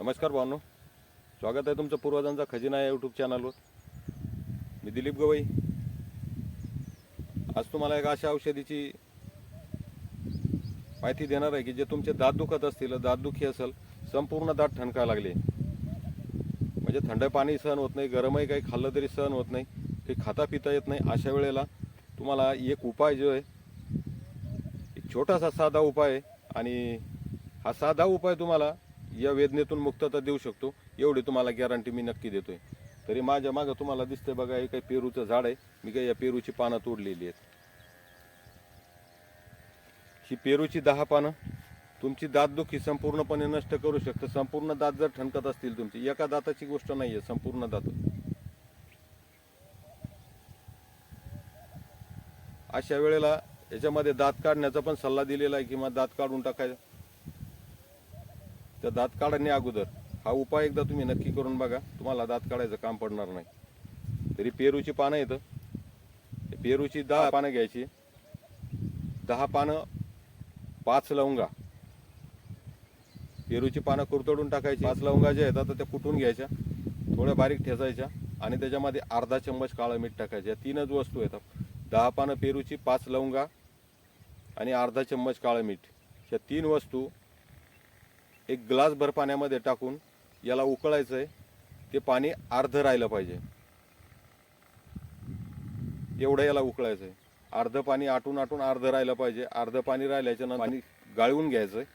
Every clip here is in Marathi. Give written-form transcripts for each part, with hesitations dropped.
नमस्कार भावनो, स्वागत आहे तुमचं पूर्वजांचा खजिना या यूट्यूब चॅनलवर। मी दिलीप गवई। आज तुम्हाला एक अशा औषधीची माहिती देणार आहे की जे तुमचे दात दुखत असतील, दातदुखी असेल, संपूर्ण दात ठणकायला लागले, म्हणजे थंड पाणी सहन होत नाही, गरमही काही खाल्लं तरी सहन होत नाही, काही खाता पिता येत नाही, अशा वेळेला तुम्हाला एक उपाय जो आहे, एक छोटासा साधा उपाय आहे आणि हा साधा उपाय तुम्हाला या वेदनेतून मुक्तता देऊ शकतो, एवढी तुम्हाला गॅरंटी मी नक्की देतोय। तरी माझ्या मागं तुम्हाला दिसतंय बघा, हे काही पेरूचं झाड आहे, मी काही या पेरूची पानं तोडलेली आहेत। ही पेरूची 10 पानं तुमची दातदुखी संपूर्णपणे नष्ट करू शकतं। संपूर्ण दात जर ठणकत असतील तुमची, एका दाताची गोष्ट नाहीये, संपूर्ण दात। अशा वेळेला याच्यामध्ये दात काढण्याचा पण सल्ला दिलेला आहे, किंवा दात काढून टाकायचा। तर दात काढण्या अगोदर हा उपाय एकदा तुम्ही नक्की करून बघा, तुम्हाला दात काढायचं काम पडणार नाही। तरी पेरूची पानं येतं, पेरूची 10 पानं घ्यायची, 10 पानं 5 लवंगा, पेरूची पानं कुरतडून टाकायची। 5 लवंगा ज्या आहेत आता त्या कुटून घ्यायच्या, थोड्या बारीक ठेचायच्या आणि त्याच्यामध्ये अर्धा चम्मच काळं मीठ टाकायचं। या तीनच वस्तू येतात, 10 पानं पेरूची, 5 लवंगा आणि अर्धा चम्मच काळं मीठ। या 3 वस्तू एक ग्लासभर पाण्यामध्ये टाकून याला उकळायचं आहे। ते पाणी अर्ध राहिलं पाहिजे, एवढं याला उकळायचं आहे। अर्ध पाणी आटून अर्ध राहिलं पाहिजे। अर्ध पाणी राहिल्याच्या नंतर पाणी गाळून घ्यायचं आहे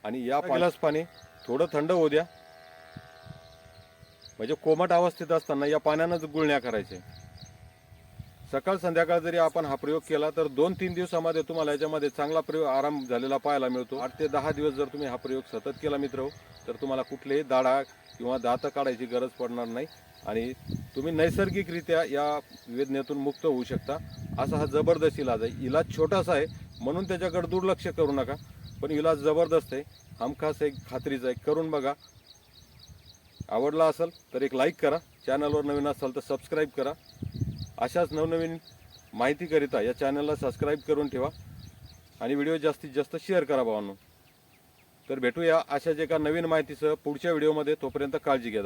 आणि या ग्लास पाणी थोडं थंड होऊ द्या, म्हणजे कोमट अवस्थेत असताना या पाण्यानंच गुळण्या करायच्या। सकाळ संध्याकाळ जरी आपण हा प्रयोग केला तर 2-3 दिवसामध्ये तुम्हाला याच्यामध्ये चांगला प्रयोग आराम झालेला पाहायला मिळतो। 8 ते 10 दिवस जर तुम्ही हा प्रयोग सतत केला मित्र, तर तुम्हाला कुठलेही दाढा किंवा दात काढायची गरज पडणार नाही आणि तुम्ही नैसर्गिकरित्या या वेदनेतून मुक्त होऊ शकता। असा हा जबरदस्त इलाज आहे। इलाज छोटासा आहे म्हणून त्याच्याकडे दुर्लक्ष करू नका, पण इलाज जबरदस्त आहे, हमखास एक खात्रीचा आहे। करून बघा, आवडला असेल तर एक लाईक करा, चॅनलवर नवीन असाल तर सबस्क्राईब करा। अशाच नवनवीन माहितीकरिता या चॅनलला सबस्क्राईब करून ठेवा आणि व्हिडिओ जास्तीत जास्त शेअर करा भावांनो। तर भेटूया अशाच एका नवीन माहितीसह पुढच्या व्हिडिओमध्ये, तोपर्यंत काळजी घ्या।